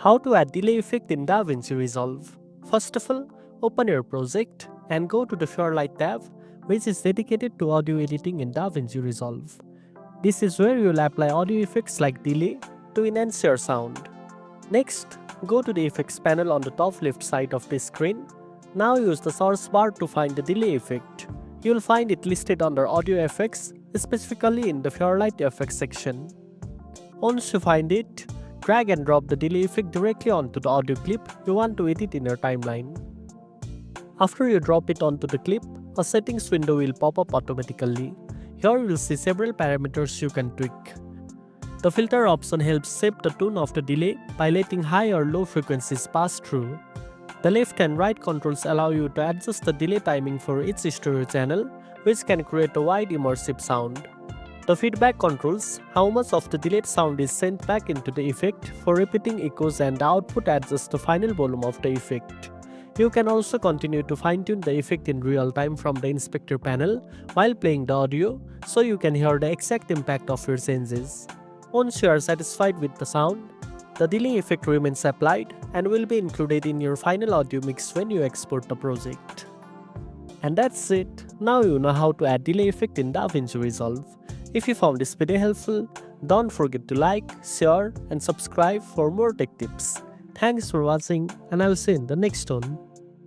How to add delay effect in DaVinci Resolve. First of all, open your project and go to the Fairlight tab, which is dedicated to audio editing in DaVinci Resolve. This is where you will apply audio effects like delay to enhance your sound. Next, go to the effects panel on the top left side of the screen. Now use the search bar to find the delay effect. You will find it listed under audio effects, specifically in the Fairlight FX section. Once you find it, drag and drop the delay effect directly onto the audio clip you want to edit in your timeline. After you drop it onto the clip, a settings window will pop up automatically. Here you will see several parameters you can tweak. The filter option helps shape the tone of the delay by letting high or low frequencies pass through. The left and right controls allow you to adjust the delay timing for each stereo channel, which can create a wide immersive sound. The feedback controls how much of the delayed sound is sent back into the effect for repeating echoes, and the output adjusts the final volume of the effect. You can also continue to fine-tune the effect in real time from the inspector panel while playing the audio, so you can hear the exact impact of your changes. Once you are satisfied with the sound, the delay effect remains applied and will be included in your final audio mix when you export the project. And that's it. Now you know how to add delay effect in DaVinci Resolve. If you found this video helpful, don't forget to like, share and subscribe for more tech tips. Thanks for watching, and I will see you in the next one.